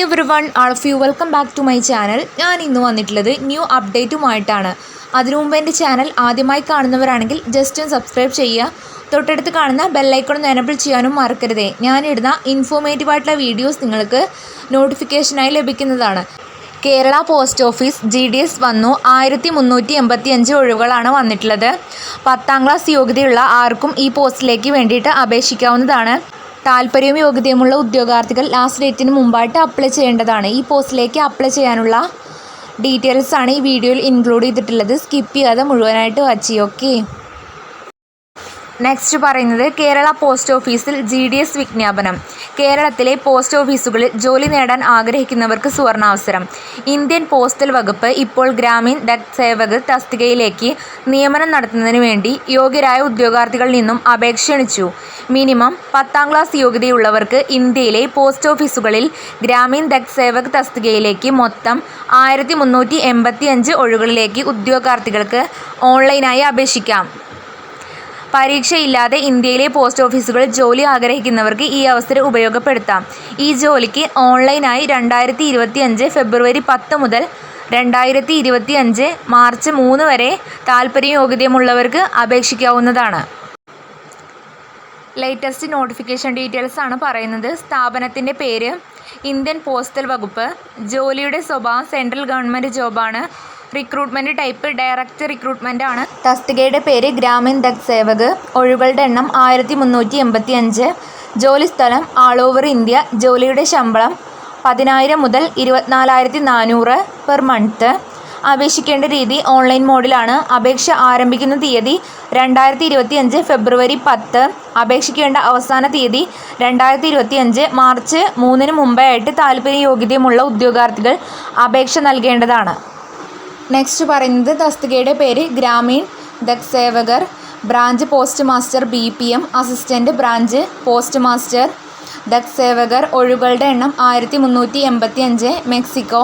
Hi everyone, all of you welcome back to my channel. ഞാൻ ഇന്ന് വന്നിട്ടുള്ളത് new അപ്ഡേറ്റുമായിട്ടാണ്. അതിനു മുമ്പ് എൻ്റെ ചാനൽ ആദ്യമായി കാണുന്നവരാണെങ്കിൽ ജസ്റ്റ് ഒന്ന് സബ്സ്ക്രൈബ് ചെയ്യുക. തൊട്ടടുത്ത് കാണുന്ന ബെല്ലൈക്കൺ ഒന്ന് എനേബിൾ ചെയ്യാനും മറക്കരുതേ. ഞാനിടുന്ന ഇൻഫോർമേറ്റീവായിട്ടുള്ള വീഡിയോസ് നിങ്ങൾക്ക് നോട്ടിഫിക്കേഷനായി ലഭിക്കുന്നതാണ്. കേരള പോസ്റ്റ് ഓഫീസ് GDS വന്നു. 1385 ഒഴിവുകളാണ് വന്നിട്ടുള്ളത്. 10ാം ക്ലാസ് യോഗ്യതയുള്ള ആർക്കും ഈ പോസ്റ്റിലേക്ക് വേണ്ടിയിട്ട് അപേക്ഷിക്കാവുന്നതാണ്. താല്പര്യവും യോഗ്യതയുമുള്ള ഉദ്യോഗാർത്ഥികൾ ലാസ്റ്റ് ഡേറ്റിന് മുമ്പായിട്ട് അപ്ലൈ ചെയ്യേണ്ടതാണ്. ഈ പോസ്റ്റിലേക്ക് അപ്ലൈ ചെയ്യാനുള്ള ഡീറ്റെയിൽസാണ് ഈ വീഡിയോയിൽ ഇൻക്ലൂഡ് ചെയ്തിട്ടുള്ളത്. സ്കിപ്പ് ചെയ്യാതെ മുഴുവനായിട്ട് വാച്ച് ചെയ്യും. ഓക്കെ, നെക്സ്റ്റ് പറയുന്നത് കേരള പോസ്റ്റ് ഓഫീസിൽ GDS വിജ്ഞാപനം. കേരളത്തിലെ പോസ്റ്റ് ഓഫീസുകളിൽ ജോലി നേടാൻ ആഗ്രഹിക്കുന്നവർക്ക് സുവർണാവസരം. ഇന്ത്യൻ പോസ്റ്റൽ വകുപ്പ് ഇപ്പോൾ ഗ്രാമീൺ ഡക് സേവക് തസ്തികയിലേക്ക് നിയമനം നടത്തുന്നതിന് വേണ്ടി യോഗ്യരായ ഉദ്യോഗാർത്ഥികളിൽ നിന്നും അപേക്ഷ ക്ഷണിച്ചു. മിനിമം 10ാം ക്ലാസ് യോഗ്യതയുള്ളവർക്ക് ഇന്ത്യയിലെ പോസ്റ്റ് ഓഫീസുകളിൽ ഗ്രാമീൺ ഡക് സേവക് തസ്തികയിലേക്ക് മൊത്തം 1385 ഒഴിവുകളിലേക്ക് ഉദ്യോഗാർത്ഥികൾക്ക് ഓൺലൈനായി അപേക്ഷിക്കാം. പരീക്ഷയില്ലാതെ ഇന്ത്യയിലെ പോസ്റ്റ് ഓഫീസുകളിൽ ജോലി ആഗ്രഹിക്കുന്നവർക്ക് ഈ അവസരം ഉപയോഗപ്പെടുത്താം. ഈ ജോലിക്ക് ഓൺലൈനായി 2025 ഫെബ്രുവരി 10 മുതൽ 2025 മാർച്ച് 3 വരെ താൽപ്പര്യം യോഗ്യതയുമുള്ളവർക്ക് അപേക്ഷിക്കാവുന്നതാണ്. ലേറ്റസ്റ്റ് നോട്ടിഫിക്കേഷൻ ഡീറ്റെയിൽസ് ആണ് പറയുന്നത്. സ്ഥാപനത്തിൻ്റെ പേര് ഇന്ത്യൻ പോസ്റ്റൽ വകുപ്പ്. ജോലിയുടെ സ്വഭാവം സെൻട്രൽ ഗവൺമെൻറ് ജോബാണ്. റിക്രൂട്ട്മെൻറ്റ് ടൈപ്പ് ഡയറക്റ്റ് റിക്രൂട്ട്മെൻ്റ് ആണ്. തസ്തികയുടെ പേര് ഗ്രാമീൺ ഡക് സേവക്. ഒഴിവുകളുടെ എണ്ണം 1385. ജോലി സ്ഥലം ആൾ ഓവർ ഇന്ത്യ. ജോലിയുടെ ശമ്പളം 10,000 മുതൽ 24,400 പെർ മന്ത്. അപേക്ഷിക്കേണ്ട രീതി ഓൺലൈൻ മോഡിലാണ്. അപേക്ഷ ആരംഭിക്കുന്ന തീയതി 2025 ഫെബ്രുവരി 10. അപേക്ഷിക്കേണ്ട അവസാന തീയതി 2025 മാർച്ച് 3 മുമ്പായിട്ട് താൽപ്പര്യ യോഗ്യതയുമുള്ള ഉദ്യോഗാർത്ഥികൾ അപേക്ഷ നൽകേണ്ടതാണ്. നെക്സ്റ്റ് പറയുന്നത് തസ്തികയുടെ പേര് ഗ്രാമീൺ ഡക് സേവകർ. Branch post master BPM, assistant branch post master Dak സേവകർ. ഒഴിവുകളുടെ എണ്ണം 1385. മെക്സിക്കോ.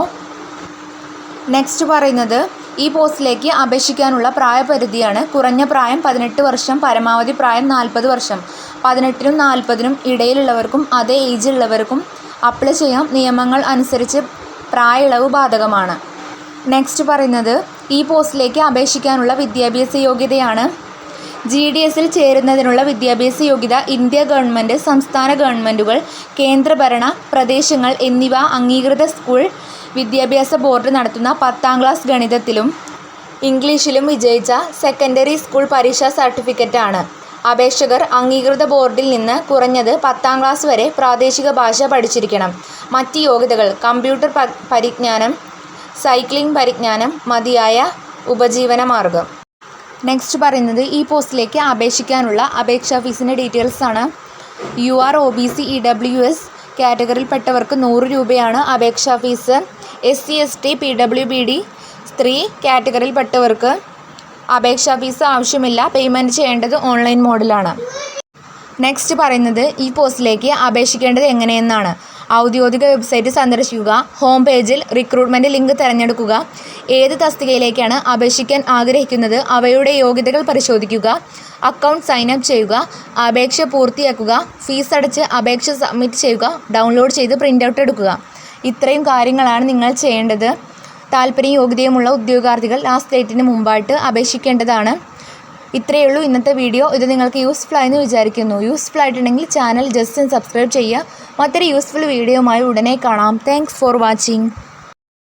നെക്സ്റ്റ് പറയുന്നത് ഈ പോസ്റ്റിലേക്ക് അപേക്ഷിക്കാനുള്ള പ്രായപരിധിയാണ്. കുറഞ്ഞ പ്രായം 18 വർഷം, പരമാവധി പ്രായം 40 വർഷം. 18നും 40നും ഇടയിലുള്ളവർക്കും അതേ ഏജിലുള്ളവർക്കും അപ്ലൈ ചെയ്യാം. നിയമങ്ങൾ അനുസരിച്ച് പ്രായ ഇളവ് ബാധകമാണ്. നെക്സ്റ്റ് പറയുന്നത് ഈ പോസ്റ്റിലേക്ക് അപേക്ഷിക്കാനുള്ള വിദ്യാഭ്യാസ യോഗ്യതയാണ്. GDSൽ ചേരുന്നതിനുള്ള വിദ്യാഭ്യാസ യോഗ്യത ഇന്ത്യ ഗവൺമെൻറ്, സംസ്ഥാന ഗവൺമെൻറ്റുകൾ, കേന്ദ്രഭരണ പ്രദേശങ്ങൾ എന്നിവ അംഗീകൃത സ്കൂൾ വിദ്യാഭ്യാസ ബോർഡ് നടത്തുന്ന 10ാം ക്ലാസ് ഗണിതത്തിലും ഇംഗ്ലീഷിലും വിജയിച്ച സെക്കൻഡറി സ്കൂൾ പരീക്ഷാ സർട്ടിഫിക്കറ്റാണ്. അപേക്ഷകർ അംഗീകൃത ബോർഡിൽ നിന്ന് കുറഞ്ഞത് 10ാം ക്ലാസ് വരെ പ്രാദേശിക ഭാഷ പഠിച്ചിരിക്കണം. മറ്റ് യോഗ്യതകൾ കമ്പ്യൂട്ടർ പരിജ്ഞാനം, സൈക്ലിംഗ് പരിജ്ഞാനം, മതിയായ ഉപജീവന മാർഗം. നെക്സ്റ്റ് പറയുന്നത് ഈ പോസ്റ്റിലേക്ക് അപേക്ഷിക്കാനുള്ള അപേക്ഷാ ഫീസിൻ്റെ ഡീറ്റെയിൽസ് ആണ്. UR OBC EWS കാറ്റഗറിയിൽപ്പെട്ടവർക്ക് 100 രൂപയാണ് അപേക്ഷാ ഫീസ്. SC ST PWBD സ്ത്രീ കാറ്റഗറിയിൽപ്പെട്ടവർക്ക് അപേക്ഷാ ഫീസ് ആവശ്യമില്ല. പേയ്മെൻറ്റ് ചെയ്യേണ്ടത് ഓൺലൈൻ മോഡിലാണ്. നെക്സ്റ്റ് പറയുന്നത് ഈ പോസ്റ്റിലേക്ക് അപേക്ഷിക്കേണ്ടത് എങ്ങനെയെന്നാണ്. ഔദ്യോഗിക വെബ്സൈറ്റ് സന്ദർശിക്കുക. ഹോം പേജിൽ റിക്രൂട്ട്മെൻറ്റ് ലിങ്ക് തിരഞ്ഞെടുക്കുക. ഏത് തസ്തികയിലേക്കാണ് അപേക്ഷിക്കാൻ ആഗ്രഹിക്കുന്നത് അവയുടെ യോഗ്യതകൾ പരിശോധിക്കുക. അക്കൗണ്ട് സൈനപ്പ് ചെയ്യുക. അപേക്ഷ പൂർത്തിയാക്കുക. ഫീസ് അടച്ച് അപേക്ഷ സബ്മിറ്റ് ചെയ്യുക. ഡൗൺലോഡ് ചെയ്ത് പ്രിൻ്റ് ഔട്ട് എടുക്കുക. ഇത്രയും കാര്യങ്ങളാണ് നിങ്ങൾ ചെയ്യേണ്ടത്. താല്പര്യം യോഗ്യതയുമുള്ള ഉദ്യോഗാർത്ഥികൾ ലാസ്റ്റ് ഡേറ്റിന് മുമ്പായിട്ട് അപേക്ഷിക്കേണ്ടതാണ്. ഇത്രയേ ഉള്ളൂ ഇന്നത്തെ വീഡിയോ. ഇത് നിങ്ങൾക്ക് യൂസ്ഫുൾ ആയെന്ന് വിചാരിക്കുന്നു. യൂസ്ഫുൾ ആയിട്ടുണ്ടെങ്കിൽ ചാനൽ ജസ്റ്റ് സബ്സ്ക്രൈബ് ചെയ്യുക. മറ്റൊരു യൂസ്ഫുൾ വീഡിയോയുമായി ഉടനെ കാണാം. Thanks for watching.